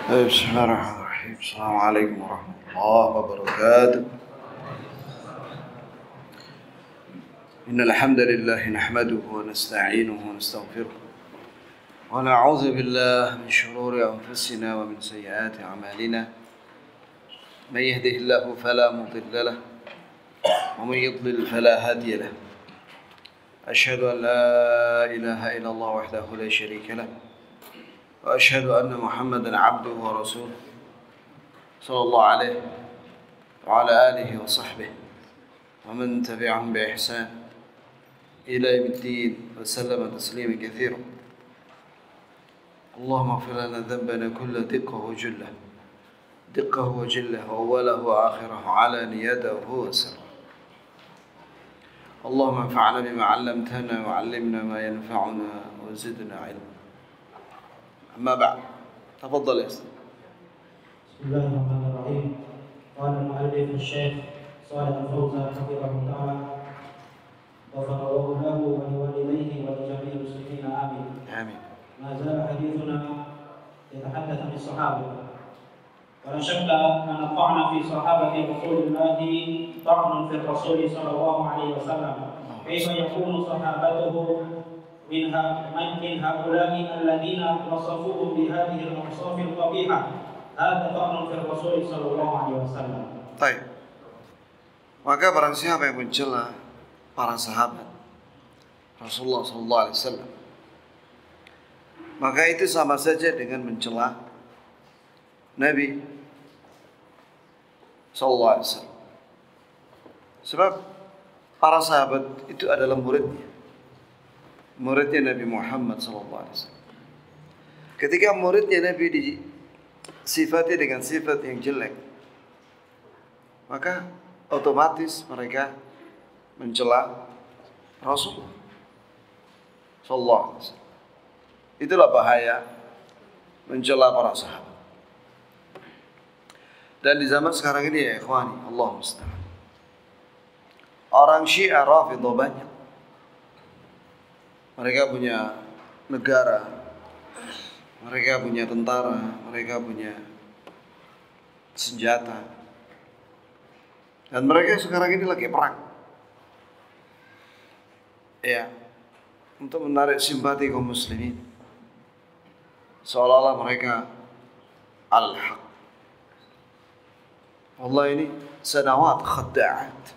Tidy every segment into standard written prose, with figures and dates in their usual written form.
بسم الله الرحمن الرحيم. السلام عليكم ورحمة الله وبركاته. إن الحمد لله نحمده ونستعينه ونستغفره ونعوذ بالله من شرور أنفسنا ومن سيئات أعمالنا. من يهده الله فلا مضل له ومن يضلل فلا هادي له. أشهد أن لا إله إلا الله وحده لا شريك له وأشهد أن محمدا عبده ورسوله صلى الله عليه وعلى آله وصحبه ومن تبعهم بإحسان إلى يوم الدين وسلم تسليما كثيرا. اللهم اغفر لنا ذنبنا كل دقه وجله، دقه وجله وأوله وآخره علانيته وسره. اللهم انفعنا بما علمتنا وعلمنا ما ينفعنا وزدنا علما. أما بعد، تفضل يا أستاذ. بسم الله الرحمن الرحيم. قال المؤلف الشيخ صالح الفوزان حفظه تعالى غفر الله له ولوالديه ولجميع المسلمين آمين. آمين. ما زال حديثنا يتحدث عن الصحابة، ولا شك أن الطعن في صحابة رسول الله طعن في الرسول صلى الله عليه وسلم. كيف يكون صحابته من هؤلاء الذين وصفوهم بهذه الأوصاف القبيحة؟ هذا طعن في الرسول صلى الله عليه وسلم. Baik. Maka barang siapa yang mencela para sahabat Rasulullah sallallahu alaihi wasallam, maka itu sama saja dengan mencela Nabi sallallahu alaihi wasallam. Sebab para sahabat itu adalah muridnya Nabi Muhammad sallallahu alaihi wasallam. Ketika muridnya Nabi disifati dengan sifat yang jelek, maka otomatis mereka mencela Rasulullah sallallahu alaihi wasallam. Itulah bahaya mencela para sahabat. Dan di zaman sekarang ini ya ikhwani, Allah musta'an, orang Syiah Rafidhah banyak. Mereka punya negara, mereka punya tentara, mereka punya senjata, dan mereka sekarang ini lagi perang, ya, untuk menarik simpati kaum muslimin, seolah-olah mereka al-haq. Allah ini sanawat khadda'at,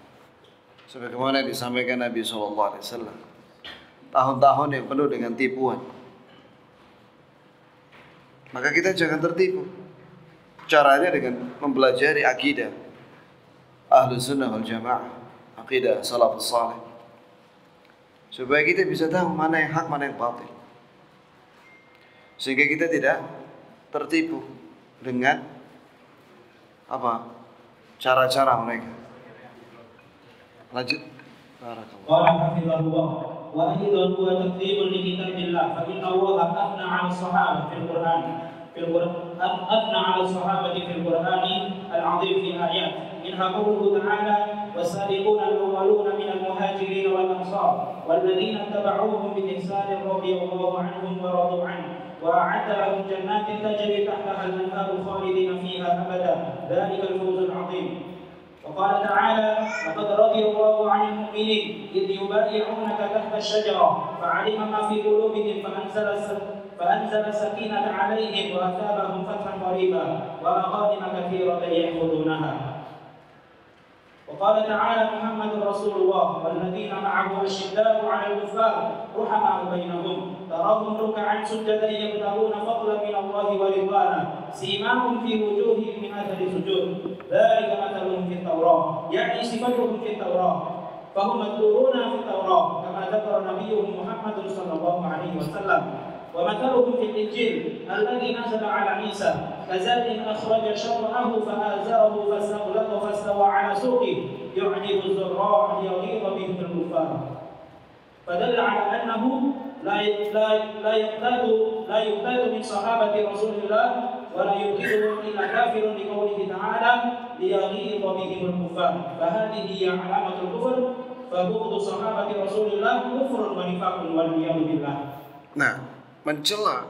sebagaimana disampaikan Nabi SAW. Tahun-tahun yang penuh dengan tipuan. Maka kita jangan tertipu. Caranya dengan mempelajari akidah Ahlus Sunnah wal Jamaah, akidah salafus salih, supaya kita bisa tahu mana yang hak, mana yang batil, sehingga kita tidak tertipu dengan cara-cara mereka. Lanjut. Barakallahu. وأيضا هو تكذيب لكتاب الله، فإن الله أثنى على الصحابة في القرآن أثنى على الصحابة في القرآن العظيم في آيات منها قوله تعالى: والسابقون الأولون من المهاجرين والأنصار والذين اتبعوهم بإحسان رضي الله عنهم ورضوا عنه وأعد لهم جنات تجري تحتها الأنهار خالدين فيها أبدا ذلك الفوز العظيم. وقال تعالى: لقد رضي الله عن المؤمنين إذ يبايعونك تحت الشجرة فعلم ما في قلوبهم فأنزل السكينة عليهم وأثابهم فتحا قريبا ومغانم كثيرة يأخذونها. وقال تعالى: محمد رسول الله والذين معه أشداء على الكفار رحماء بينهم تراهم ركعا سجدا يبتغون فضلا من الله ورضوانا سيماهم في وجوههم من أثر السجود ذلك مثلهم في التوراة، يعني صفتهم في التوراة، فهم مذكورون في التوراة كما ذكر نبيهم محمد صلى الله عليه وسلم. ومثلهم في الإنجيل الذي نزل على عيسى كزرع أخرج شطأه فآزره فاستغلظ فاستوى على سوقه يعجب الزراع ليغيظ بهم الكفار. فدل على أنه لا يقتاد من صحابة رسول الله ولا يبغضهم إلا كافر لقوله تعالى ليغيظ بهم الكفار، فهذه هي علامة الكفر، فبغض صحابة رسول الله كفر ونفاق والعياذ بالله. Nah, mencela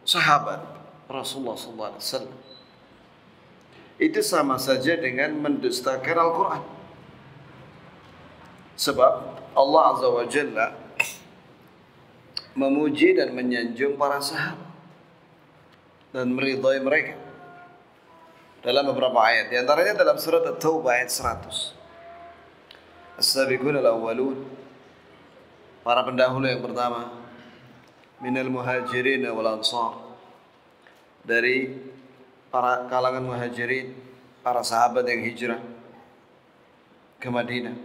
sahabat Rasulullah SAW. Itu sama saja dengan mendustakan Al-Quran. Sebab Allah Azza wa Jalla memuji dan menyanjung para sahabat dan meridhai mereka dalam beberapa ayat. Di antaranya dalam surat At-Taubah ayat 100. As-sabiqun al-awwalun, para pendahulu yang pertama, minal muhajirin wal ansar, dari para kalangan muhajirin, para sahabat yang hijrah ke Madinah,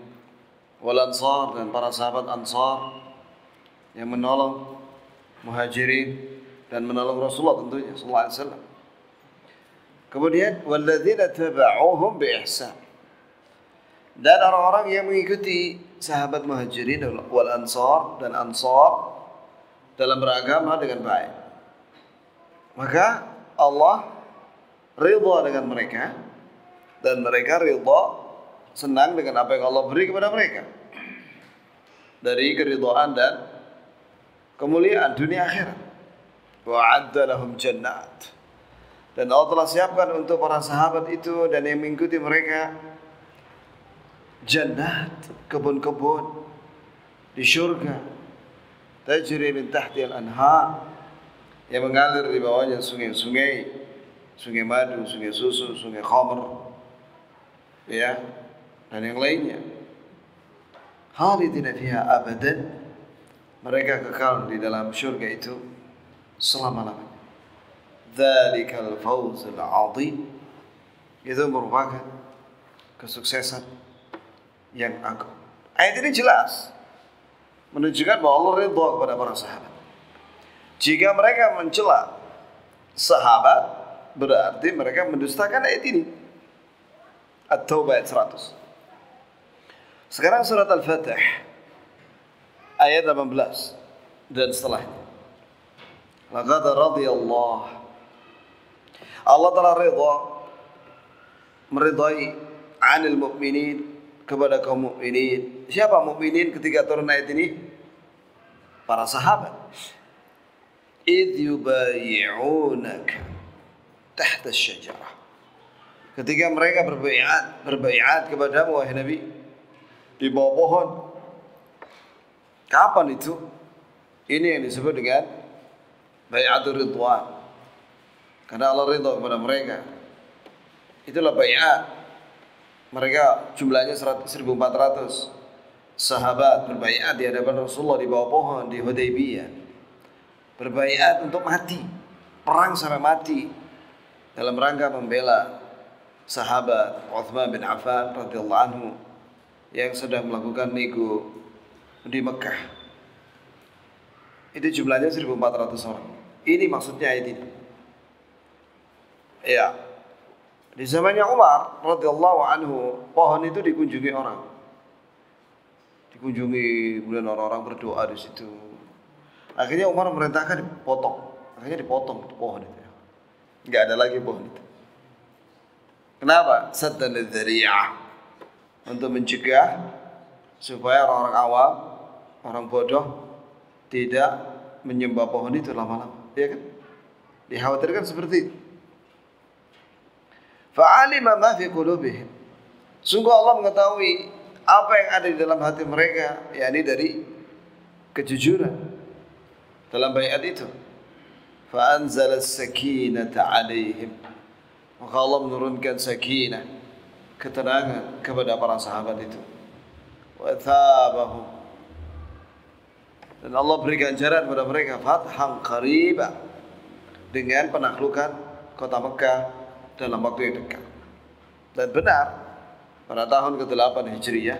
wal ansar, dan para sahabat ansar yang menolong muhajirin dan menolong Rasulullah tentunya sallallahu alaihi wasallam. Kemudian walladzina taba'uhum bi ihsan, dan orang-orang yang mengikuti sahabat muhajirin wal ansar dan ansar dalam beragama dengan baik, maka Allah ridha dengan mereka dan mereka ridha, senang dengan apa yang Allah beri kepada mereka dari keridhaan dan kemuliaan dunia akhirat. Wa'adda lahum jannat, dan Allah telah siapkan untuk para sahabat itu dan yang mengikuti mereka jannat, kebun-kebun di syurga, tajri min tahti al-anhar, yang mengalir di bawahnya sungai-sungai, sungai madu, sungai susu, sungai khamr, ya, dan yang lainnya. Khalidina fiha abadan, mereka kekal di dalam syurga itu selama-lamanya. Dzalikal fawzul 'adzim, itu merupakan kesuksesan yang agung. Ayat ini jelas menunjukkan bahwa Allah ridha kepada para sahabat. Jika mereka mencela sahabat, berarti mereka mendustakan ayat ini. At-Taubah ayat 100. Sekarang surat Al-Fatih ayat 18 dan setelahnya. Laqad radiyallahu, Allah telah ridha, meridai 'anil mu'minin, kepada kaum mukminin. Siapa mukminin ketika turun ayat ini? Para sahabat. Idh yubayi'unaka tahta asy-syajarah, ketika mereka berbaiat kepadamu wahai Nabi di bawah pohon. Kapan itu? Ini yang disebut dengan bai'atur ridwan, karena Allah ridha kepada mereka. Itulah bai'at. Mereka jumlahnya 1.400 sahabat berbaiat di hadapan Rasulullah di bawah pohon di Hudaybiyah, berbaiat untuk mati, perang sampai mati dalam rangka membela sahabat Uthman bin Affan radhiyallahu anhu yang sedang melakukan nego di Mekah. Itu jumlahnya 1.400 orang. Ini maksudnya ayat ini. Ya. Di zamannya Umar radhiyallahu anhu, pohon itu dikunjungi orang. Dikunjungi, kemudian orang-orang berdoa di situ. Akhirnya Umar memerintahkan dipotong. Akhirnya dipotong pohon itu. Enggak ada lagi pohon itu. Kenapa? Saddan lidz-dzari'ah, untuk mencegah supaya orang-orang awam, orang bodoh tidak menyembah pohon itu lama-lama, ya kan? Dikhawatirkan seperti itu. Fa'alima ma fi qulubihim, sungguh Allah mengetahui apa yang ada di dalam hati mereka, yakni dari kejujuran dalam baiat itu. Fa'anzala as-sakinata 'alaihim, maka Allah menurunkan sakinah, ketenangan kepada para sahabat itu. Wa thabahum, dan Allah beri ganjaran kepada mereka fathhan qariba, dengan penaklukan kota Mekah dalam waktu yang dekat. Dan benar, pada tahun ke-8 Hijriah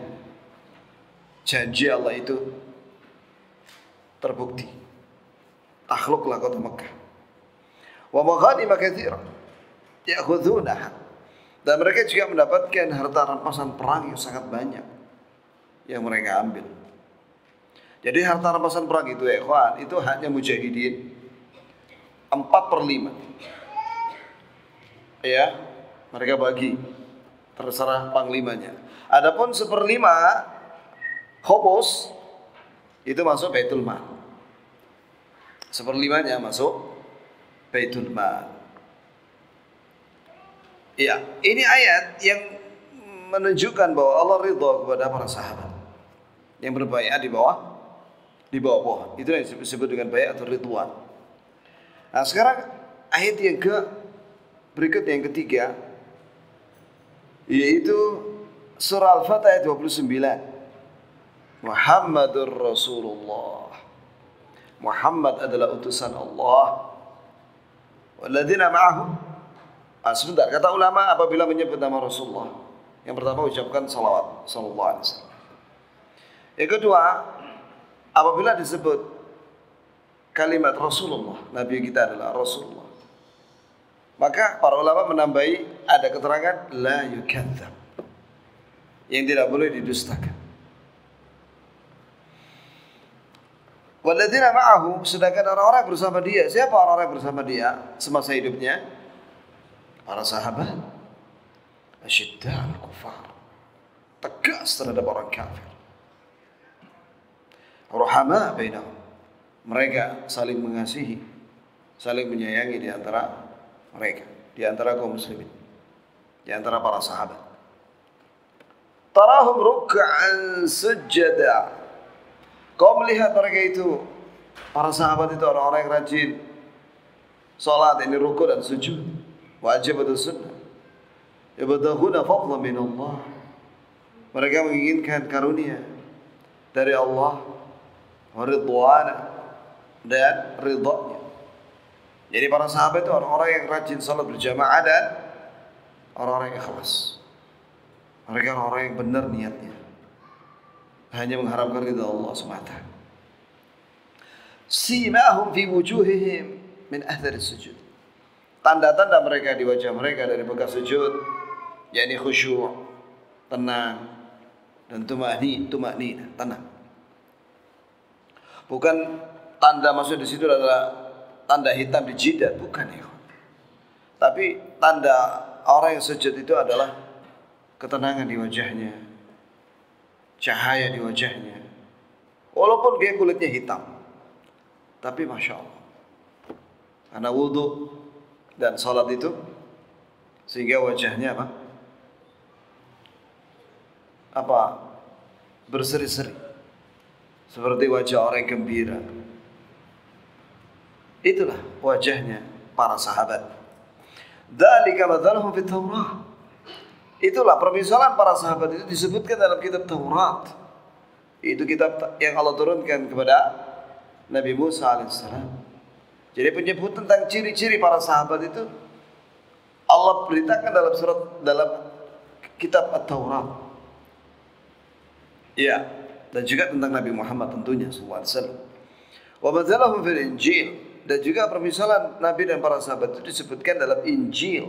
janji Allah itu terbukti. Takhluklah kota Mekah. Wa maghanim katsira ya'khudhunaha, dan mereka juga mendapatkan harta rampasan perang yang sangat banyak yang mereka ambil. Jadi harta rampasan perang itu, ya ikhwan, itu hanya mujahidin 4/5. Ya, mereka bagi, terserah panglimanya. Adapun 1/5 khumus itu masuk Baitul Mal. 1/5-nya masuk Baitul Mal. Ya, ini ayat yang menunjukkan bahwa Allah ridha kepada para sahabat yang berbaiat di bawah pohon. Itu yang disebut dengan baiatul ridwan. Nah, sekarang ayat yang berikut yang ketiga, yaitu surah Al-Fatih ayat 29. Muhammadur Rasulullah. Muhammad adalah utusan Allah. Walladzina ma'ahu. Sebentar, kata ulama apabila menyebut nama Rasulullah, yang pertama ucapkan salawat sallallahu alaihi wasallam. Yang kedua, apabila disebut kalimat Rasulullah, Nabi kita adalah Rasulullah, maka para ulama menambahi ada keterangan la yukadzab, yang tidak boleh didustakan. Walladzina ma'ahu, sedangkan orang-orang bersama dia. Siapa orang-orang bersama dia semasa hidupnya? Para sahabat. Asyidda'al kufar, tegas terhadap orang kafir. Ruhama bainahum, mereka saling mengasihi, saling menyayangi di antara mereka, di antara kaum muslimin, di antara para sahabat. Tarahum ruk'an sujada, kau melihat mereka itu, para sahabat itu orang-orang yang rajin salat, ini rukuk dan sujud, wajib atau sunnah. Yabtaghuna fadlan min Allah, mereka menginginkan karunia dari Allah, ridwana, dan ridha-Nya. Jadi para sahabat itu orang-orang yang rajin salat berjamaah dan orang-orang yang ikhlas. Mereka orang-orang yang benar niatnya, hanya mengharapkan ridha Allah semata. Simahum fi wujuhihim min athari sujud, tanda-tanda mereka di wajah mereka dari bekas sujud, yakni khusyuk, tenang, dan tumaknina, tenang. Bukan tanda, maksud di situ adalah tanda hitam di jidat, bukan ya. Tapi tanda orang yang sujud itu adalah ketenangan di wajahnya, cahaya di wajahnya. Walaupun dia kulitnya hitam, tapi masya Allah, karena wudhu dan salat itu, sehingga wajahnya berseri-seri, seperti wajah orang yang gembira. Itulah wajahnya para sahabat. Dzalika mathaluhum fit Taurah. Itulah permisalan para sahabat itu disebutkan dalam kitab Taurat. Itu kitab yang Allah turunkan kepada Nabi Musa alaihissalam. Jadi penyebut tentang ciri-ciri para sahabat itu Allah beritakan dalam kitab At-Taurat. Ya, dan juga tentang Nabi Muhammad tentunya sallallahu alaihi wasallam. Wa mathalahum fil Injil, dan juga permisalan Nabi dan para sahabat itu disebutkan dalam Injil.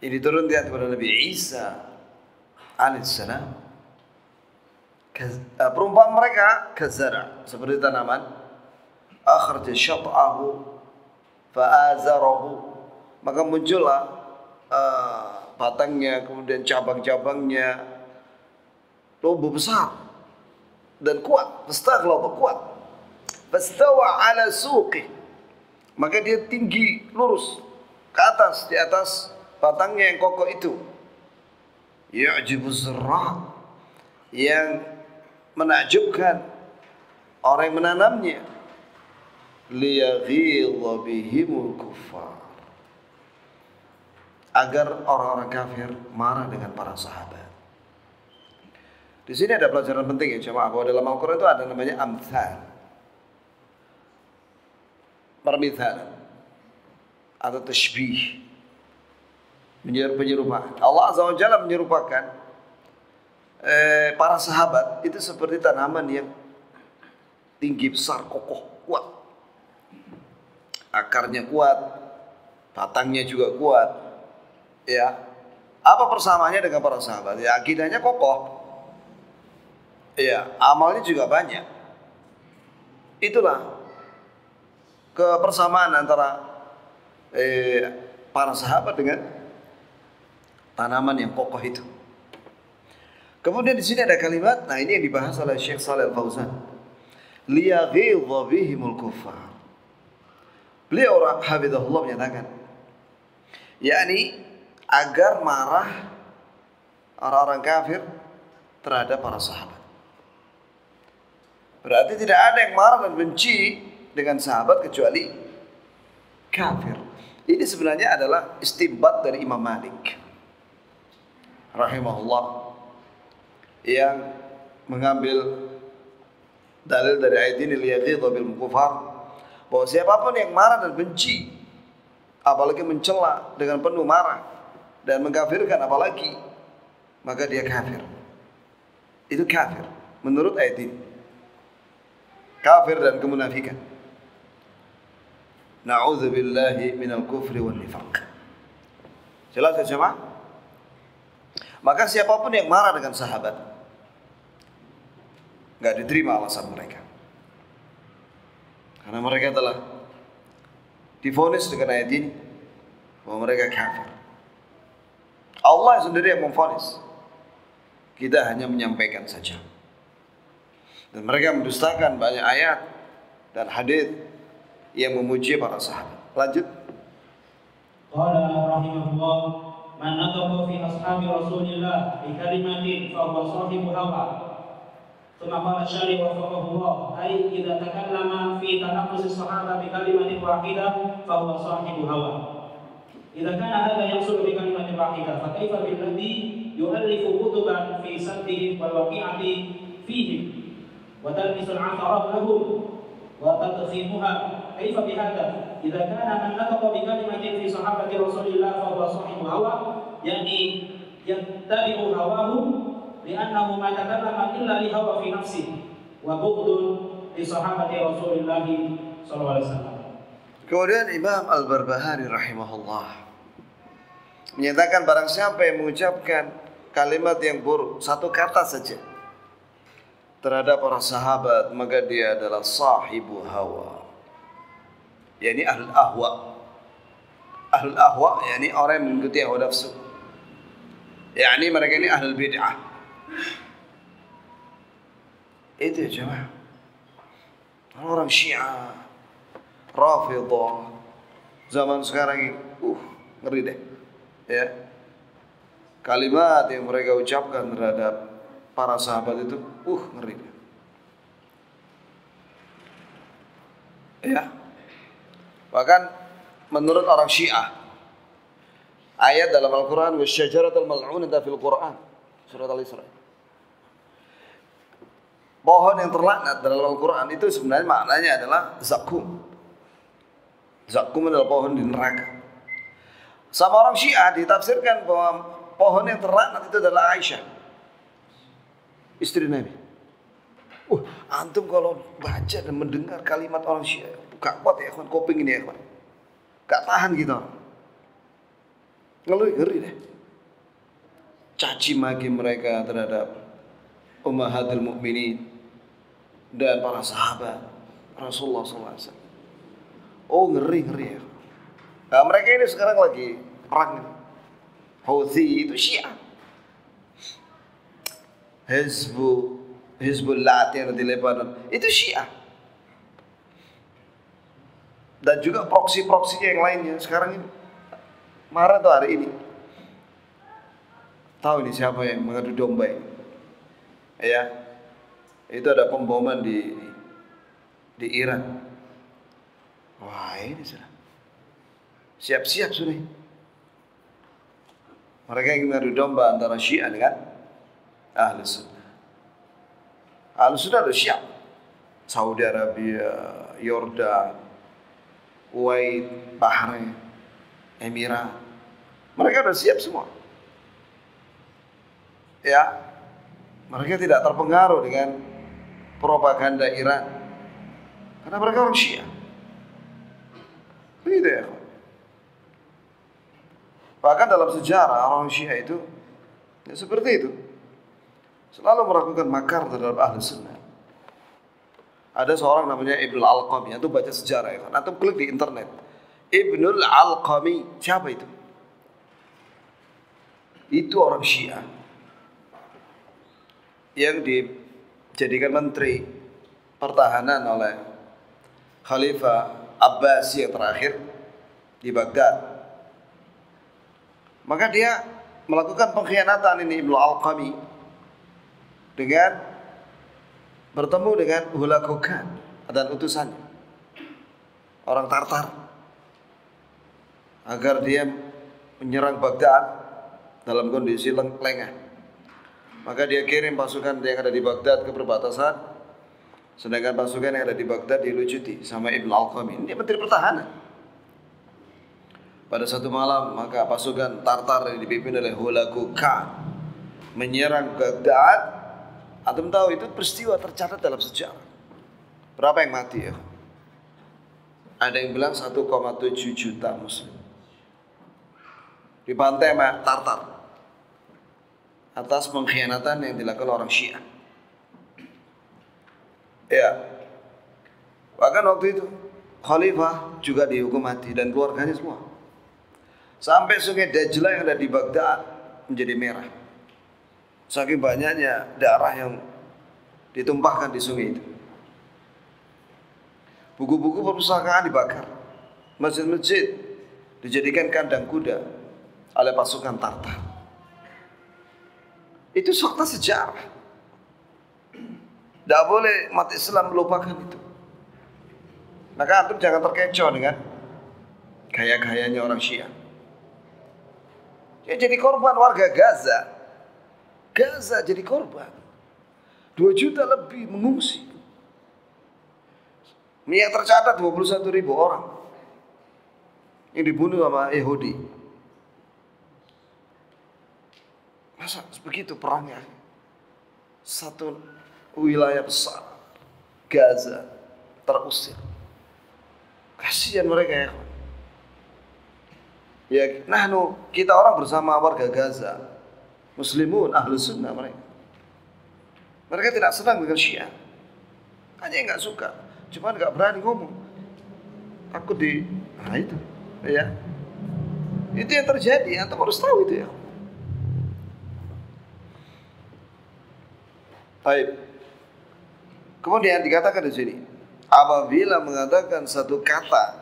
Ini diturunkan kepada Nabi Isa alaihissalam. Perumpamaan mereka kazara, seperti tanaman, akhraja syat'ahu fa'azarahu, maka muncullah batangnya, kemudian cabang-cabangnya tumbuh besar dan kuat, kuat. Fastawa ala suqi, maka dia tinggi lurus ke atas, di atas batangnya yang kokoh itu. Ya'jibu zurra, yang menakjubkan orang yang menanamnya. Liyaghidha bihimul kuffar, agar orang-orang kafir marah dengan para sahabat. Di sini ada pelajaran penting ya jemaah, bahwa dalam Al-Quran itu ada namanya amthal, permisalan atau tashbih, penyerupakan. Allah Azza wa Jalla menyerupakan para sahabat itu seperti tanaman yang tinggi, besar, kokoh, kuat. Akarnya kuat, batangnya juga kuat. Ya, apa persamaannya dengan para sahabat? Ya, akidahnya kokoh. Ya, amalnya juga banyak. Itulah kebersamaan antara para sahabat dengan tanaman yang kokoh itu. Kemudian di sini ada kalimat, nah ini yang dibahas oleh Syekh Shalih Al-Fauzan. Liyaghidha bihimul kuffar. Beliau hafizahullah menyatakan, yakni agar marah orang-orang kafir terhadap para sahabat. Berarti tidak ada yang marah dan benci dengan sahabat kecuali kafir. Ini sebenarnya adalah istinbat dari Imam Malik rahimahullah, yang mengambil dalil dari ayat ini, liyaghiza bil kufar, bahwa siapapun yang marah dan benci, apalagi mencela dengan penuh marah dan mengkafirkan apalagi, maka dia kafir. Itu kafir menurut ayat ini. Kafir dan kemunafikan. Na'udzubillahi minal kufri wan nifaq. Jelas ya jemaah? Maka siapapun yang marah dengan sahabat, enggak diterima alasan mereka. Karena mereka telah divonis dengan ayat ini bahwa mereka kafir. Allah sendiri yang memvonis. Kita hanya menyampaikan saja. Dan mereka mendustakan banyak ayat dan hadis yang memuji para sahabat. Lanjut. Qala rahimahullah, man nataqa fi ashabi Rasulillah bi kalimatin fa huwa sahibu hawa. Thumma qala syari wa faqahullah, ay idza takallama fi tanaqqus as-sahaba bi kalimatin wahidah fa huwa sahibu hawa. Idza kana hadha yahsul bi kalimatin wahidah fa kaifa bil ladhi yu'allifu kutuban fi saddihim wal waqi'ati fihim wa talbisul 'atharat lahum wa tadkhimuha. كيف بهذا إذا كان من نطق بكلمة في صحابة رسول الله فهو صاحب هوى يعني يتبع هواه لأنه ما تكلم إلا لهوى في نفسه وبغض لصحابة رسول الله صلى الله عليه وسلم. Kemudian Imam Al-Barbahari rahimahullah menyatakan barang siapa yang mengucapkan kalimat yang buruk, satu kata saja terhadap para sahabat, maka dia adalah sahibu hawa. Yani ahlul ahwa. Ahlul ahwa yani orang yang mengikuti hawa nafsu. Yani mereka ini ahlul bid'ah. Itu ya jemaah. Orang Syiah, Rafidhah, zaman sekarang ini, ngeri deh. Ya. Kalimat yang mereka ucapkan terhadap para sahabat itu, ngeri deh. Ya. Bahkan menurut orang Syiah, ayat dalam Al-Quran, wasyajaratul mal'unata fil Quran, surat Al-Isra, pohon yang terlaknat dalam Al-Quran itu sebenarnya maknanya adalah zakum. Zakum adalah pohon di neraka. Sama orang Syiah ditafsirkan bahwa pohon yang terlaknat itu adalah Aisyah, istri Nabi. Antum kalau baca dan mendengar kalimat orang Syiah, gak kuat ya kawan, koping ini ya kawan, gak tahan gitu. Ngeri deh. Caci maki mereka terhadap ummahatul mukminin dan para sahabat Rasulullah SAW. Ngeri ya. Nah, mereka ini sekarang lagi perang. Houthi itu Syiah. Hizbullah yang di Lebanon itu Syiah. Dan juga proksi-proksinya yang lainnya sekarang ini marah tuh hari ini. Tahu ini siapa yang mengadu domba ini? Ya, itu ada pemboman di Iran. Wah, ini sudah siap-siap sudah. Mereka ingin mengadu domba antara Syiah dengan Ahli Sunnah. Ahli Sunnah sudah siap. Saudi Arabia, Yordan, Kuwait, Bahrain, Emirat, mereka sudah siap semua. Ya, mereka tidak terpengaruh dengan propaganda Iran karena mereka orang Syiah. Begitu ya. Bahkan dalam sejarah orang Syiah itu ya seperti itu, selalu melakukan makar terhadap Ahli Sunnah. Ada seorang namanya Ibnul Alqami, itu baca sejarah ya kan. Atau klik di internet. Ibnul Alqami, siapa itu? Itu orang Syiah yang dijadikan menteri pertahanan oleh Khalifah Abbasi yang terakhir di Baghdad. Maka dia melakukan pengkhianatan ini Ibnu Alqami dengan bertemu dengan Hulagu Khan dan utusannya, orang Tartar, agar dia menyerang Baghdad dalam kondisi lengah. Maka dia kirim pasukan yang ada di Baghdad ke perbatasan, sedangkan pasukan yang ada di Baghdad dilucuti sama Ibnu Alqami. Dia Menteri Pertahanan. Pada satu malam, maka pasukan Tartar yang dipimpin oleh Hulagu Khan menyerang Baghdad. Antum tahu itu peristiwa tercatat dalam sejarah. Berapa yang mati ya? Ada yang bilang 1,7 juta muslim dibantai sama Tartar atas pengkhianatan yang dilakukan orang Syiah. Ya. Bahkan waktu itu Khalifah juga dihukum mati dan keluarganya semua. Sampai sungai Dajlah yang ada di Baghdad menjadi merah. Saking banyaknya darah yang ditumpahkan di sungai itu. Buku-buku perpustakaan dibakar. Masjid-masjid dijadikan kandang kuda oleh pasukan Tartar. Itu fakta sejarah. Tidak boleh umat Islam melupakan itu. Maka antum jangan terkecoh dengan gaya-gayanya orang Syiah. Ya, jadi korban warga Gaza. Gaza jadi korban. 2 juta lebih mengungsi. Yang tercatat 21.000 orang yang dibunuh sama Yahudi. Masa begitu perangnya? Satu wilayah besar, Gaza, terusir. Kasihan mereka ya. Ya, kita orang bersama warga Gaza. Muslimun, ahlu sunnah mereka. Mereka tidak senang dengan Syiah. Hanya yang nggak suka, cuma nggak berani ngomong. Takut itu, ya. Itu yang terjadi. Antum harus tahu itu ya. Baik. Kemudian dikatakan di sini, apabila mengatakan satu kata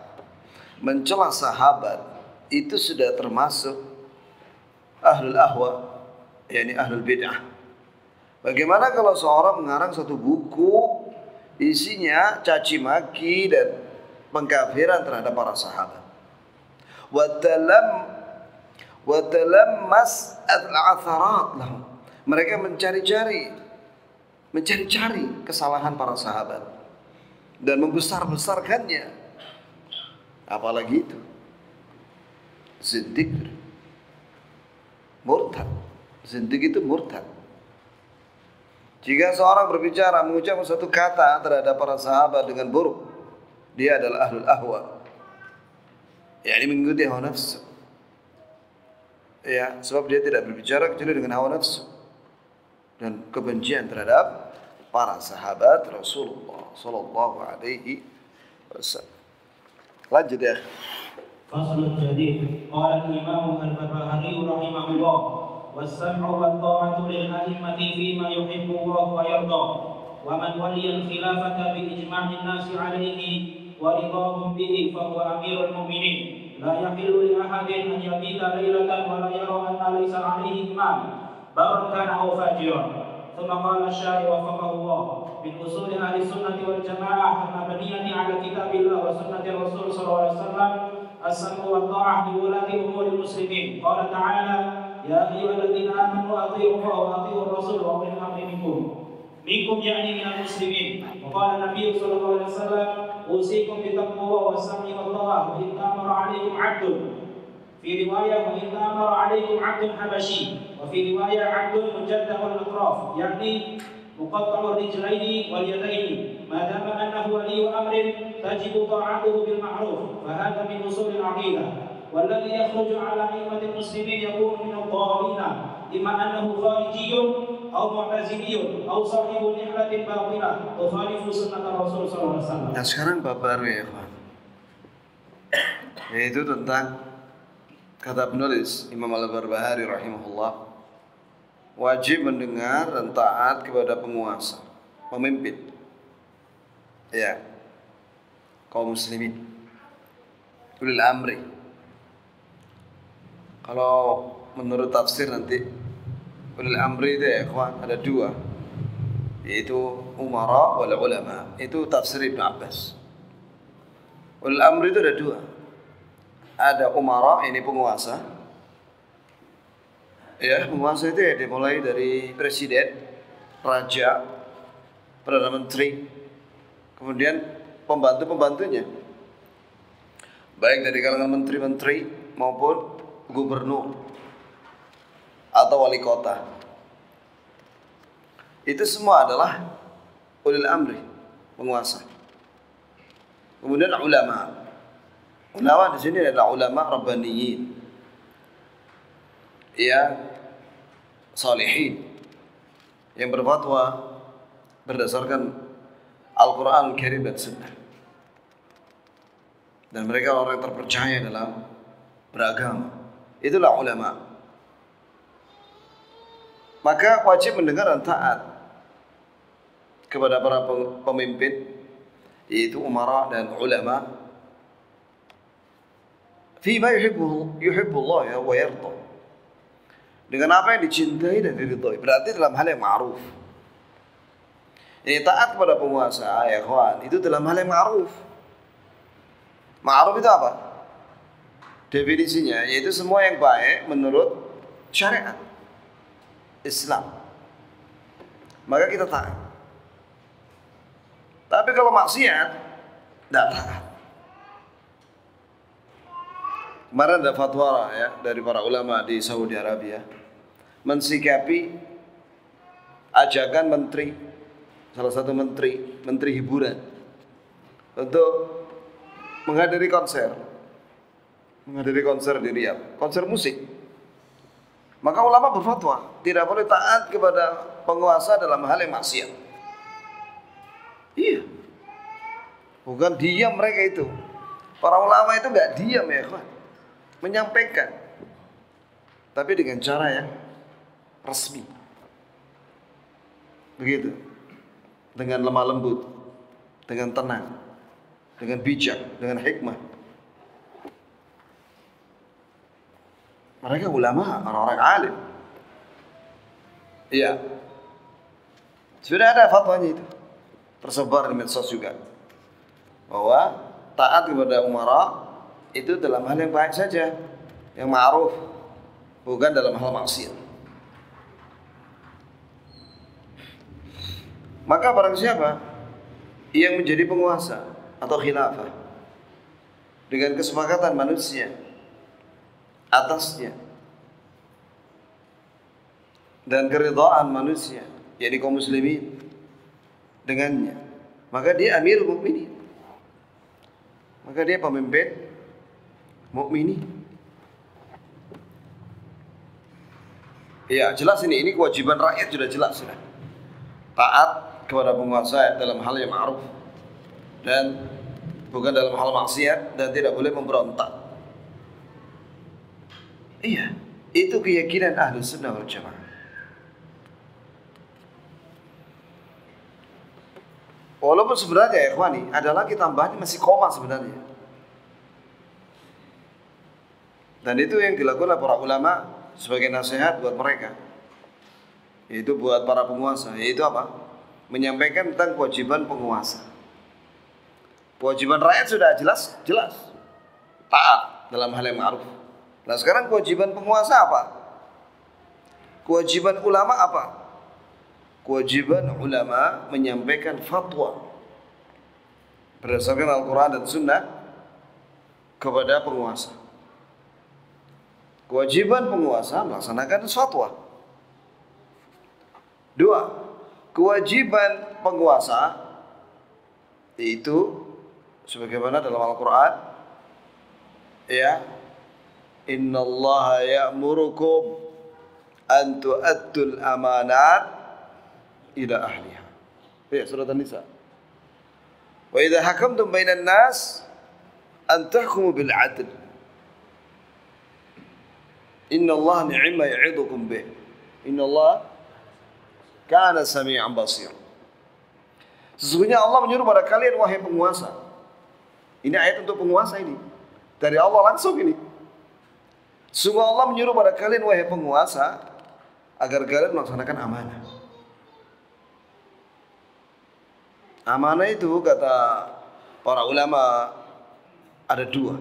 mencela sahabat, itu sudah termasuk ahlul ahwa, yakni ahlul bid'ah. Bagaimana kalau seorang mengarang satu buku isinya caci maki dan pengkafiran terhadap para sahabat? Watalammas al-atharat lahum. Mereka mencari-cari kesalahan para sahabat dan membesar-besarkannya. Apalagi itu zindik, murtad. Zindik itu murtad. Jika seorang berbicara mengucapkan satu kata terhadap para sahabat dengan buruk, dia adalah ahlul ahwa, yakni mengikuti hawa nafsu. Ya, sebab dia tidak berbicara kecuali dengan hawa nafsu dan kebencian terhadap para sahabat Rasulullah sallallahu alaihi wasallam. Lanjut ya. Faslun jadid. Qala al-Imam al-Barbahari rahimahullah, was-sam'u wat-ta'atu lil-a'immati fima yuhibbu Allah wa yarda, wa man waliya al-khilafata bi ijma'in nasi 'alaihi wa ridahum bihi fa huwa amirul mu'minin. La yahillu li ahadin an yabita laylatan wa la yara anna laysa 'alaihi imam, barran kana aw fajiran. ثم قال الشارع وفقه الله من أصول أهل السنة والجماعة المبنية على كتاب الله وسنة الرسول صلى الله عليه وسلم السمع والطاعة لولاة أمور المسلمين. قال تعالى يا أيها الذين آمنوا أطيعوا الله وأطيعوا الرسول وأولي الأمر منكم يعني من المسلمين. وقال النبي صلى الله عليه وسلم أوصيكم بتقوى الله والسمع والطاعة وإن تأمر عليكم عبد، في رواية وإن تأمر عليكم عبد حبشي، وفي رواية عبد مجدد الأطراف يعني مقطع الرجلين واليدين، ما دام أنه ولي أمر تجب طاعته بالمعروف، فهذا من أصول العقيدة. والذي يخرج على أئمة المسلمين يكون من الضالين، إما أنه خارجي أو معتزلي أو صاحب نعمة باطلة تخالف سنة الرسول صلى الله عليه وسلم. Nah sekarang bab baru ya ikhwan, yaitu tentang kata penulis Imam Al-Barbahari rahimahullah, wajib mendengar dan taat kepada penguasa, pemimpin, ya, kaum muslimin, ulil amri. Kalau menurut tafsir nanti ulil amri itu ya ikhwan ada dua, yaitu umara wal ulama. Itu tafsir Ibnu Abbas. Ulil amri itu ada dua. Ada umara, ini penguasa. Ya, penguasa itu ya dimulai dari presiden, raja, perdana menteri, kemudian pembantu-pembantunya. Baik dari kalangan menteri-menteri maupun gubernur atau wali kota. Itu semua adalah ulil amri, penguasa. Kemudian ulama. Ulama di sini adalah ulama rabbaniyin, yang salihin, yang berfatwa berdasarkan Al-Quran Al-Karim dan Sunnah. Dan mereka orang yang terpercaya dalam beragama. Itulah ulama. Maka wajib mendengar dan taat kepada para pemimpin, yaitu umara dan ulama, fima yuhibbullah wa yarda, dengan apa yang dicintai dan diridhai. Berarti dalam hal yang ma'ruf. Ini taat kepada penguasa ya kawan, itu dalam hal yang ma'ruf. Ma'ruf itu apa? Definisinya yaitu semua yang baik menurut syariat Islam. Maka kita taat. Tapi kalau maksiat, tidak taat. Kemarin ada fatwa ya dari para ulama di Saudi Arabia mensikapi ajakan menteri, salah satu menteri hiburan, untuk menghadiri konser di Riyadh, konser musik. Maka ulama berfatwa tidak boleh taat kepada penguasa dalam hal yang maksiat. Iya, bukan diam mereka itu. Para ulama itu nggak diam ya kawan, menyampaikan, tapi dengan cara yang resmi. Begitu, dengan lemah lembut, dengan tenang, dengan bijak, dengan hikmah. Mereka ulama, orang-orang alim. Iya, sudah ada fatwanya itu, tersebar di medsos juga, bahwa taat kepada umara itu dalam hal yang baik saja, yang ma'ruf, bukan dalam hal maksiat. Maka barang siapa yang menjadi penguasa atau khilafah dengan kesepakatan manusia atasnya dan keridhaan manusia, yakni kaum muslimin dengannya, maka dia amirul mukminin, maka dia pemimpin mukminin. Ya jelas ini kewajiban rakyat sudah jelas sudah. Taat kepada penguasa dalam hal yang ma'ruf dan bukan dalam hal maksiat, dan tidak boleh memberontak. Iya, itu keyakinan Ahlus Sunnah wal Jamaah. Walaupun sebenarnya ya ikhwani, ada lagi tambahan masih koma sebenarnya. Dan itu yang dilakukan oleh para ulama sebagai nasihat buat mereka, yaitu buat para penguasa, yaitu apa? Menyampaikan tentang kewajiban penguasa. Kewajiban rakyat sudah jelas, taat dalam hal yang ma'ruf. Nah sekarang kewajiban penguasa apa? Kewajiban ulama apa? Kewajiban ulama menyampaikan fatwa berdasarkan Al-Quran dan Sunnah kepada penguasa. Kewajiban penguasa melaksanakan fatwa. 2. Kewajiban penguasa itu sebagaimana dalam Al-Quran, ya, innallaha ya'murukum an tu'addul amanat ila ahliha. Ya, surat An-Nisa. Wa idza hakamtum bainan nas an tahkumu bil 'adl. Innallaha ni'ma ya'idukum bih. Innallaha kana sami'an basir. Sesungguhnya Allah menyuruh pada kalian wahai penguasa. Ini ayat untuk penguasa ini. Dari Allah langsung ini. Sungguh Allah menyuruh pada kalian wahai penguasa agar kalian melaksanakan amanah. Amanah itu kata para ulama ada dua.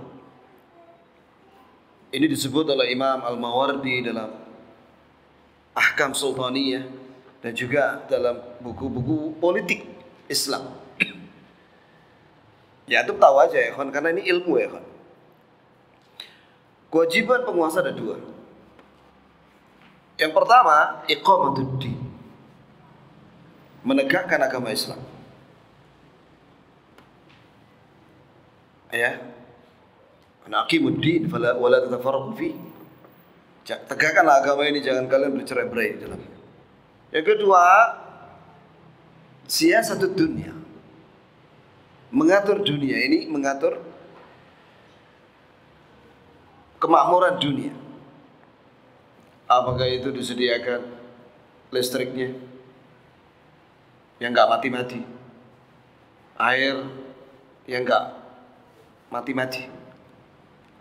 Ini disebut oleh Imam Al-Mawardi dalam Ahkam Sultaniyah dan juga dalam buku-buku politik Islam. Ya itu tahu aja ya kawan, karena ini ilmu ya kawan. Kewajiban penguasa ada dua. Yang pertama, iqamatuddin, menegakkan agama Islam. Ya, aqimuddin wala tatafarraqu fi. Tegakkanlah agama ini, jangan kalian bercerai-berai dalam. Yang kedua, siasatud dunia, mengatur dunia ini, mengatur kemakmuran dunia. Apakah itu disediakan listriknya yang nggak mati-mati, air yang nggak mati-mati.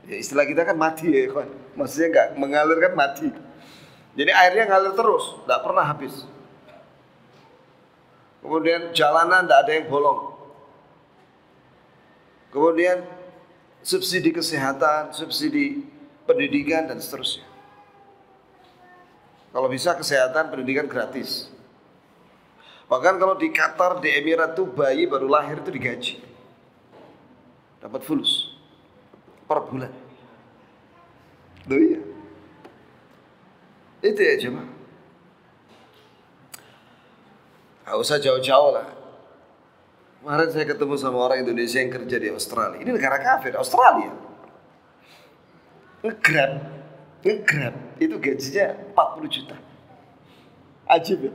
Ya, istilah kita kan mati ya kawan, maksudnya nggak mengalir kan mati. Jadi airnya ngalir terus, nggak pernah habis. Kemudian jalanan nggak ada yang bolong. Kemudian subsidi kesehatan, subsidi pendidikan dan seterusnya. Kalau bisa kesehatan, pendidikan gratis. Bahkan kalau di Qatar, di Emirat tuh bayi baru lahir itu digaji, dapat fulus per bulan. Loh iya, itu ya jemaah. Gak usah jauh-jauh lah. Kemarin saya ketemu sama orang Indonesia yang kerja di Australia. Ini negara kafir, Australia. Nge-Grab itu gajinya 40 juta. Ajib ya.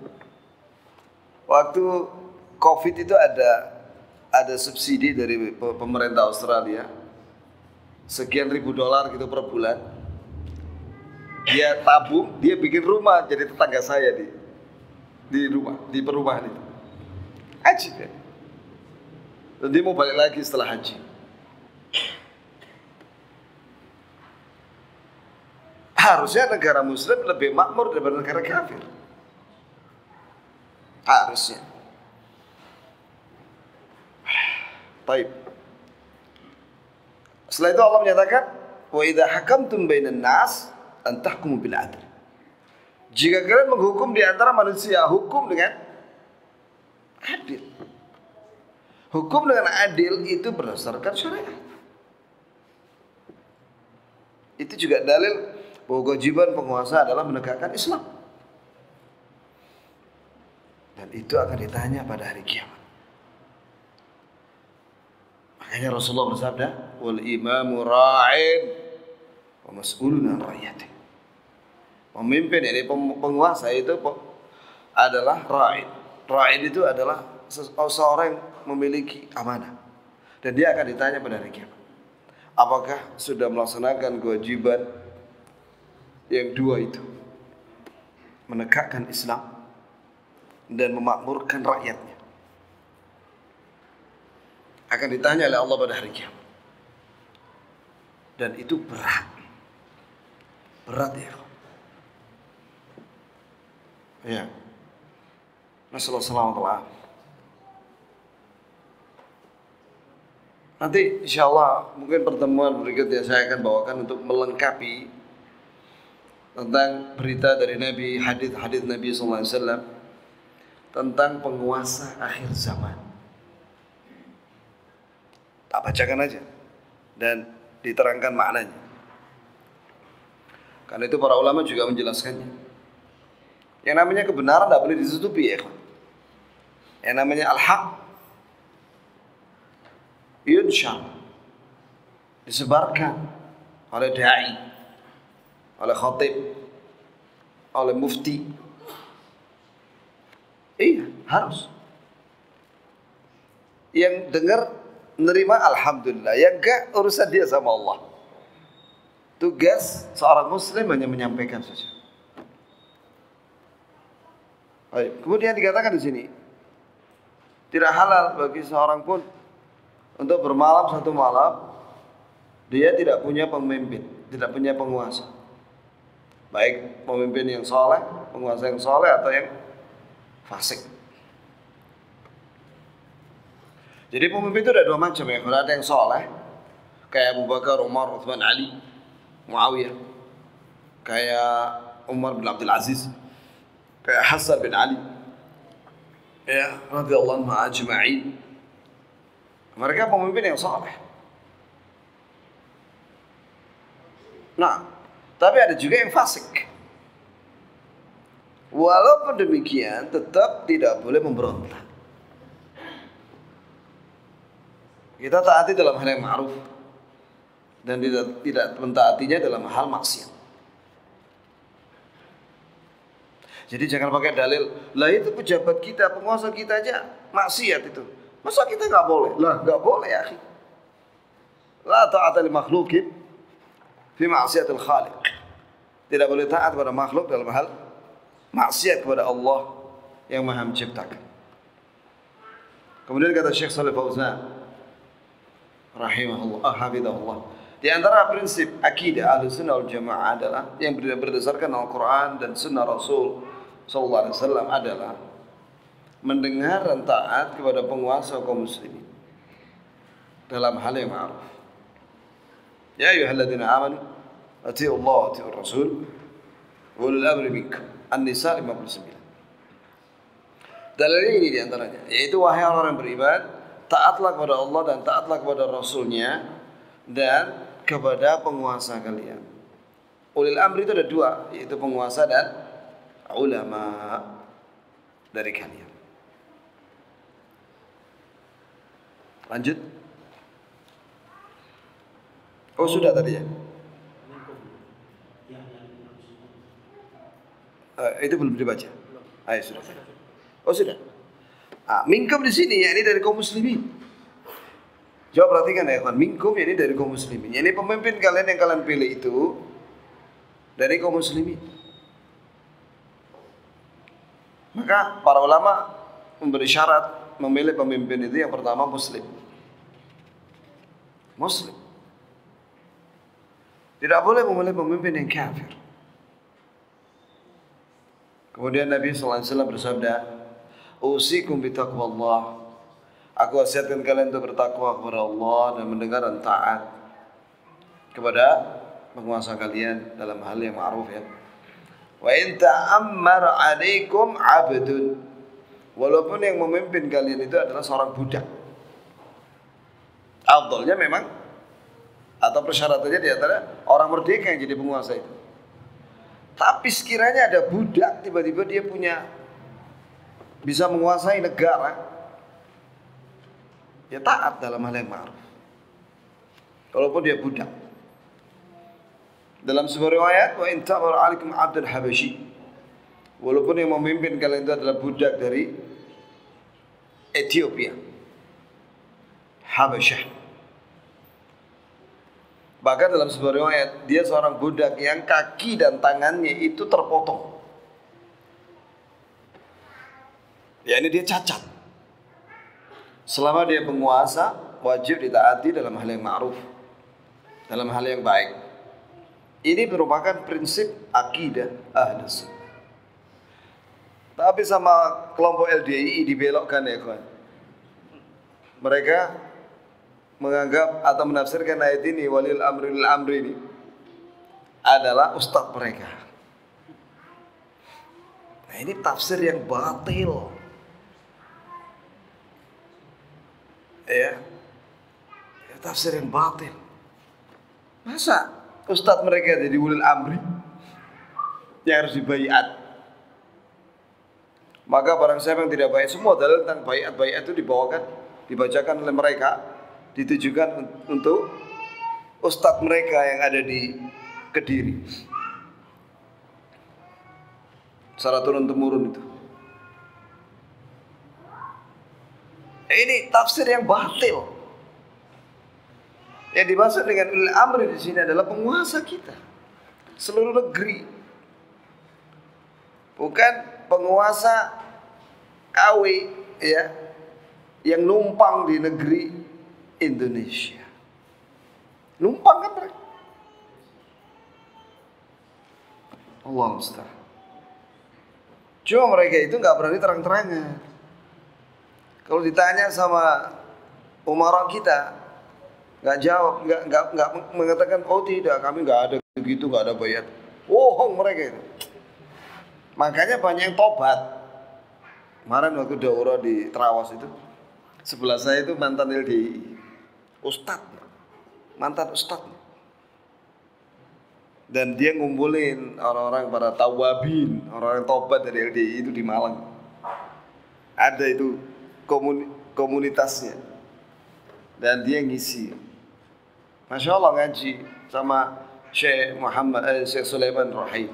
Waktu Covid itu ada subsidi dari pemerintah Australia. Sekian ribu dolar gitu per bulan. Dia tabung, dia bikin rumah jadi tetangga saya di rumah, di perumahan itu. Ajib ya. Dan dia mau balik lagi setelah haji. Harusnya negara muslim lebih makmur daripada negara kafir. Harusnya. Baik. Setelah itu Allah menyatakan, wa idza hakamtum bainan nas an tahkumu bil adl. Jika kalian menghukum di antara manusia, hukum dengan adil. Hukum dengan adil itu berdasarkan syariat. Itu juga dalil bahwa kewajiban penguasa adalah menegakkan Islam. Dan itu akan ditanya pada hari kiamat. Makanya Rasulullah bersabda, wal imamu ra'in wa mas'ulun an rakyatih. Pemimpin ini penguasa itu adalah ra'in. Ra'in itu adalah seseorang yang memiliki amanah. Dan dia akan ditanya pada hari kiamat. Apakah sudah melaksanakan kewajiban yang dua itu, menegakkan Islam dan memakmurkan rakyatnya? Akan ditanya oleh Allah pada hari kiamat. Dan itu berat. Berat ya. Ya. Nasallallahu. Nanti insya Allah mungkin pertemuan berikutnya saya akan bawakan untuk melengkapi tentang berita dari Nabi, hadis-hadis Nabi SAW tentang penguasa akhir zaman. Tak bacakan aja dan diterangkan maknanya. Karena itu para ulama juga menjelaskannya. Yang namanya kebenaran tidak boleh ditutupi ya. Yang namanya al-haq yunshar, disebarkan oleh da'i, oleh khatib, oleh mufti. Iya, harus. Yang dengar menerima alhamdulillah, yang enggak urusan dia sama Allah. Tugas seorang muslim hanya menyampaikan saja. Baik. Kemudian dikatakan di sini, tidak halal bagi seorang pun untuk bermalam satu malam dia tidak punya pemimpin, tidak punya penguasa. baik pemimpin yang soleh, penguasa yang soleh atau yang fasik. Jadi pemimpin itu ada dua macam ya. Kalau ada yang soleh, kayak Abu Bakar, Umar, Uthman, Ali, Muawiyah, kayak Umar bin Abdul Aziz, kayak Hasan bin Ali, ya radhiyallahu anhum ajma'in. Mereka pemimpin yang soleh. Nah, tapi ada juga yang fasik. Walaupun demikian, tetap tidak boleh memberontak. Kita taati dalam hal yang ma'ruf dan tidak mentaatinya dalam hal maksiat. Jadi jangan pakai dalil, lah itu pejabat kita, penguasa kita aja maksiat itu. Masa kita nggak boleh? Lah nggak boleh ya akhi. La ta'ata li makhluqin fi ma'siyatil khaliq. Tidak boleh taat kepada makhluk dalam hal maksiat kepada Allah yang Maha Menciptakan. Kemudian kata Syekh Shalih Fauzan rahimahullah, hafizahullah, di antara prinsip akidah Ahlussunnah wal Jamaah adalah yang berdasarkan Al-Qur'an dan Sunnah Rasul sallallahu alaihi wasallam adalah mendengar dan taat kepada penguasa kaum muslimin dalam hal yang ma'ruf. Ya ayyuhalladzina amanu atii'u Allah wa atii'ur Rasul wa ulil amri minkum. An-Nisa 59. Dalilnya ini diantaranya, yaitu wahai orang yang beriman, taatlah kepada Allah dan taatlah kepada Rasulnya dan kepada penguasa kalian. Ulil amri itu ada dua, yaitu penguasa dan ulama dari kalian. Lanjut. Oh sudah tadi ya. Itu belum dibaca. Ayo sudah. Oh sudah. Minkum di sini ya, ini dari kaum muslimin. Coba perhatikan ya kawan, minkum ya ini dari kaum muslimin. Ya, ini pemimpin kalian yang kalian pilih itu dari kaum muslimin. Maka para ulama memberi syarat memilih pemimpin itu yang pertama muslim. Muslim. Tidak boleh memilih pemimpin yang kafir. Kemudian Nabi SAW bersabda, "Usikum bitaqwallah." Aku wasiatkan kalian untuk bertakwa kepada Allah dan mendengar dan taat kepada penguasa kalian dalam hal yang ma'ruf ya. Wa in ta'ammar 'alaikum 'abdun. Walaupun yang memimpin kalian itu adalah seorang budak. Afdalnya memang atau persyaratannya di antara orang merdeka yang jadi penguasa itu. Tapi sekiranya ada budak tiba-tiba dia punya bisa menguasai negara, ya taat dalam hal yang ma'ruf. Walaupun dia budak. Dalam sebuah riwayat, wa in ta'mar 'alaikum 'abdun habasyi. Walaupun yang memimpin kalian itu adalah budak dari Ethiopia, Habasyah. Bahkan dalam sebuah riwayat, dia seorang budak yang kaki dan tangannya itu terpotong. Ya ini dia cacat. Selama dia penguasa, wajib ditaati dalam hal yang ma'ruf, dalam hal yang baik. Ini merupakan prinsip akidah Ahlus Sunnah. Tapi sama kelompok LDI dibelokkan ya kawan. Mereka menganggap atau menafsirkan ayat ini walil amri ini adalah ustadz mereka. Nah ini tafsir yang batil. Ya, tafsir yang batil. Masa ustadz mereka jadi ulil amri yang harus dibaiat? Maka barang siapa yang tidak baik, semua dalil tentang baiat itu dibacakan oleh mereka, ditujukan untuk ustadz mereka yang ada di Kediri. Secara turun-temurun itu. Ini tafsir yang batil. Yang dimaksud dengan ulil amri di sini adalah penguasa kita seluruh negeri. Bukan penguasa KW ya yang numpang di negeri Indonesia. Numpang kan mereka. Allah musta'an. Cuma mereka itu nggak berani terang-terangan. Kalau ditanya sama umara kita, nggak jawab, nggak mengatakan, oh tidak, kami nggak ada begitu, nggak ada bayat. Bohong mereka itu. Makanya banyak yang tobat. Kemarin waktu daurah di Trawas itu, sebelah saya itu mantan LDI, mantan ustadz. Dan dia ngumpulin orang-orang para tawabin, orang-orang tobat dari LDI itu di Malang. Ada itu komunitasnya. Dan dia ngisi. Masya Allah ngaji sama Syekh Sulaiman Rahim.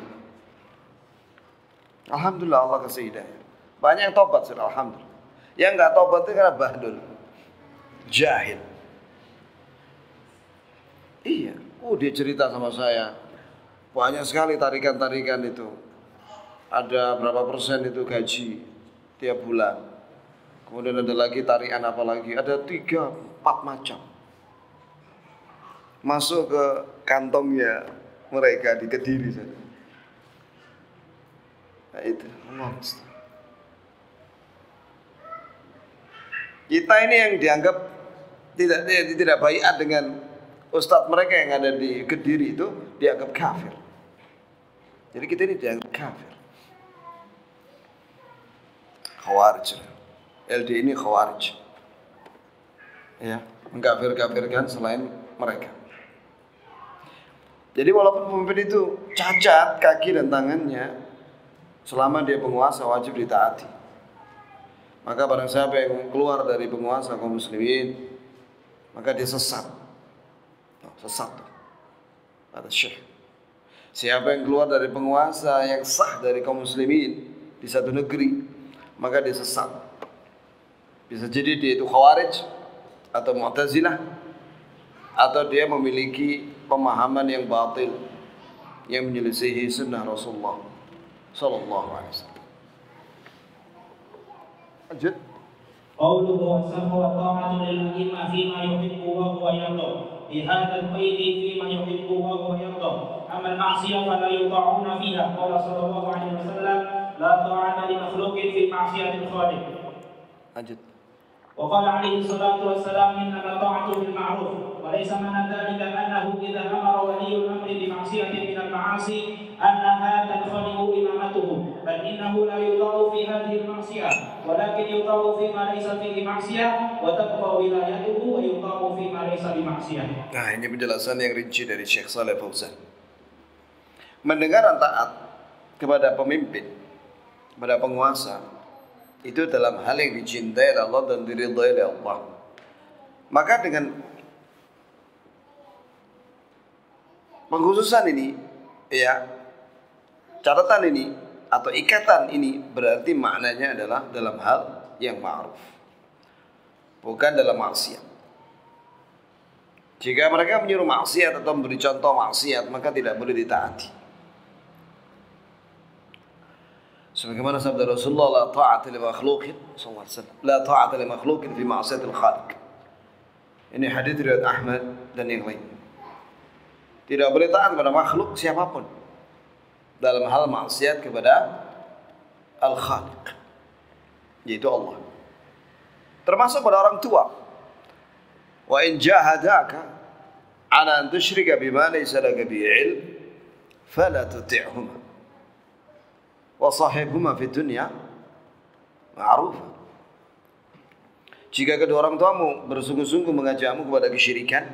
Alhamdulillah Allah kasih hidayah. Banyak yang tobat sudah, alhamdulillah. Yang nggak tobat itu karena bahdul, jahil. Iya, dia cerita sama saya. Banyak sekali tarikan-tarikan itu. Ada berapa persen itu gaji tiap bulan. Kemudian ada lagi tarian apa lagi. Ada 3-4 macam. Masuk ke kantongnya mereka di Kediri sana. Nah itu, Allah. Kita ini yang dianggap tidak baiat dengan ustadz mereka yang ada di Kediri itu dianggap kafir. Jadi kita ini dianggap kafir. Khawarij. LD ini khawarij. Ya, mengkafir-kafirkan selain mereka. Jadi walaupun pemimpin itu cacat kaki dan tangannya, selama dia penguasa wajib ditaati. Maka barang siapa yang keluar dari penguasa kaum muslimin, maka dia sesat. Sesat. Kata Syekh. Siapa yang keluar dari penguasa yang sah dari kaum muslimin di satu negeri, maka dia sesat. Bisa jadi dia itu khawarij atau mu'tazilah, atau dia memiliki pemahaman yang batil yang menyelisihi sunnah Rasulullah sallallahu alaihi wasallam. Lanjut. قوله والسمع والطاعة للأئمة فيما يحب وهو يرضى بهذا القيد فيما يحب وهو يرضى أما المعصية فلا يطاعون فيها قال صلى الله عليه وسلم لا طاعة لمخلوق في معصية الخالق. Lanjut. وقال عليه الصلاة والسلام إنما طاعة في المعروف وليس معنى ذلك أنه إذا أمر ولي الأمر بمعصية من المعاصي أنها تنخنق إمامته بل إنه لا يطاع في هذه المعصية ولكن يطاع فيما ليس فيه معصية وتبقى ولايته ويطاع فيما ليس بمعصية. Nah ini penjelasan yang rinci dari Syekh Shalih Fauzan. Mendengar dan taat kepada pemimpin, kepada penguasa, itu dalam hal yang dicintai oleh Allah dan diridhai oleh Allah. Maka dengan pengkhususan ini, ya, catatan ini atau ikatan ini berarti maknanya adalah dalam hal yang ma'ruf, bukan dalam maksiat. Jika mereka menyuruh maksiat atau memberi contoh maksiat, maka tidak boleh ditaati. Sebagaimana sabda Rasulullah, la ta'ata li makhluqin sallallahu alaihi wasallam, la ta'ata li makhluqin fi ma'siyatil khaliq. Ini hadis riwayat Ahmad dan yang lain. Tidak boleh taat kepada makhluk siapapun dalam hal maksiat kepada Al-Khaliq, yaitu Allah. Termasuk pada orang tua. Wa in jahadaka ala an tusyrika bima laysa laka bihi ilm fala tuti'huma wa sahibhuma fid dunya ma'rufa. Jika kedua orang tuamu bersungguh-sungguh mengajakmu kepada kesyirikan,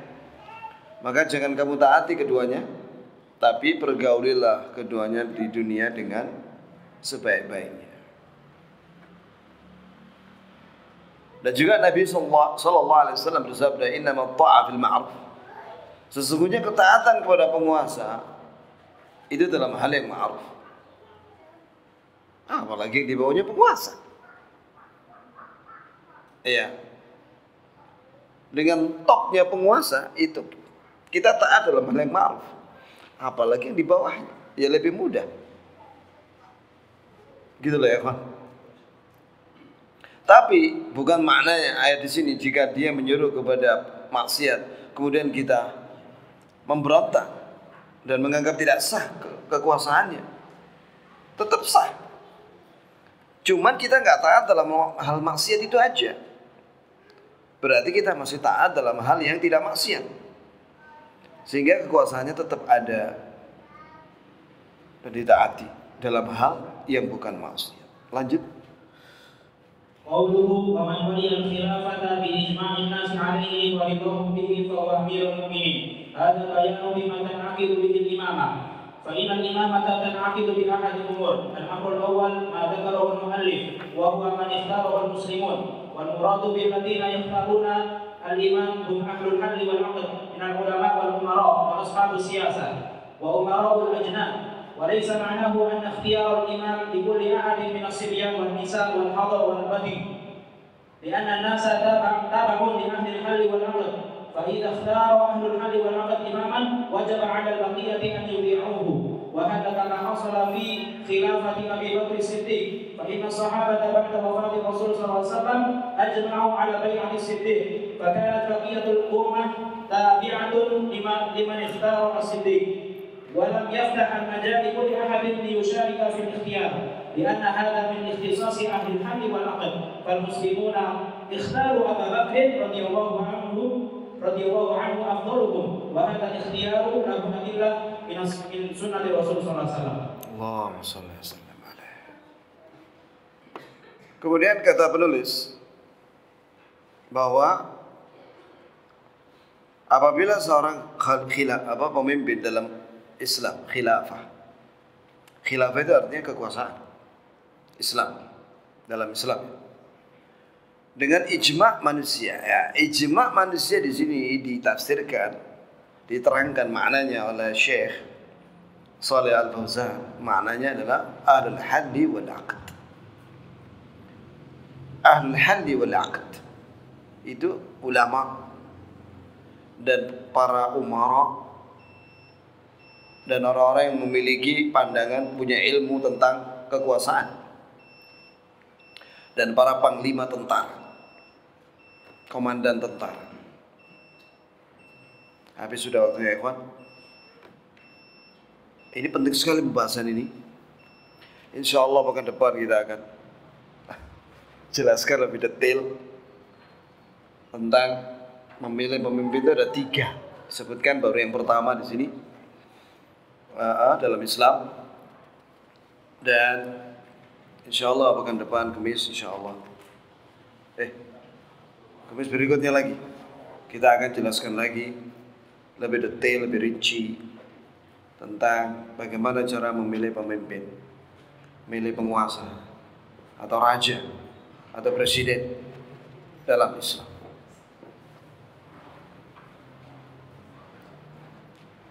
maka jangan kamu taati keduanya, tapi pergaulilah keduanya di dunia dengan sebaik-baiknya. Dan juga Nabi sallallahu alaihi wasallam bersabda, "Innama ta'a fil ma'ruf." Sesungguhnya ketaatan kepada penguasa itu dalam hal yang ma'ruf. Apalagi yang di bawahnya penguasa. Iya. Dengan topnya penguasa itu kita taat dalam hal yang ma'ruf. Apalagi yang di bawahnya, ya lebih mudah. Gitu loh ya kawan. Tapi bukan maknanya ayat di sini jika dia menyuruh kepada maksiat, kemudian kita memberontak dan menganggap tidak sah kekuasaannya. tetap sah. Cuman kita nggak taat dalam hal maksiat itu aja. Berarti kita masih taat dalam hal yang tidak maksiat. Sehingga kekuasaannya tetap ada dan ditaati dalam hal yang bukan maksiat. Lanjut. Qauluhu wa man waliya al-khilafata bi ijma'in nas 'alaihi wa ridahum bihi fa huwa amirul mu'minin. Hadha bayanu bima tan'aqidu bihi al-imamah. Fa inna al-imamata tan'aqidu bi ahadi umur. Al-amru al-awwal ma dzakarahu al-mu'allif wa huwa man ikhtarahu al-muslimun. Wal muradu bil ladina yakhtaruna al-imam hum ahlul halli wal 'aqd min al-ulama wal umara wa ashabus siyasah wa umara al-ajnad. وليس معناه أن اختيار الإمام لكل أحد من الصبيان والنساء والحضر والبدي لأن الناس تابع لأهل الحل والعقد فإذا اختار أهل الحل والعقد إماما وجب على البقية أن يطيعوه وهذا كما حصل في خلافة أبي بكر الصديق فإن الصحابة بعد وفاة الرسول صلى الله عليه وسلم أجمعوا على بيعة الصديق فكانت بقية الأمة تابعة لمن اختار الصديق ولم يفتح المجال لكل أحد ليشارك في الاختيار لأن هذا من اختصاص أهل الحل والعقد فالمسلمون اختاروا أبا بكر رضي الله عنه أفضلهم وهذا الاختيار له أدلة من سنة الرسول صلى الله عليه وسلم. Allahumma shalli wa sallim alaihi. Kemudian kata penulis bahwa apabila seorang pemimpin dalam Islam, khilafah. Khilafah itu artinya kekuasaan Islam dalam Islam. Dengan ijma' manusia, ya, ijma' manusia di sini ditafsirkan, diterangkan maknanya oleh Syekh Shalih Al-Fauzan. Maknanya adalah ahlul halli wal 'aqd. Ahlul halli wal 'aqd itu ulama dan para umara dan orang-orang yang memiliki pandangan, punya ilmu tentang kekuasaan, dan para panglima tentara, komandan tentara. Habis sudah waktunya, ikhwan. Ini penting sekali pembahasan ini. Insya Allah pekan depan kita akan jelaskan lebih detail tentang memilih pemimpin. Itu ada 3. Sebutkan baru yang pertama di sini. Dalam Islam, dan insyaallah pekan depan Kamis insyaallah Kamis berikutnya lagi kita akan jelaskan lagi lebih detail, lebih rinci tentang bagaimana cara memilih pemimpin, memilih penguasa atau raja atau presiden dalam Islam.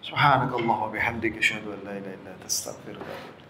Subhanakallah wa bihamdika asyhadu an la ilaha illa anta astaghfiruka wa atubu ilaik.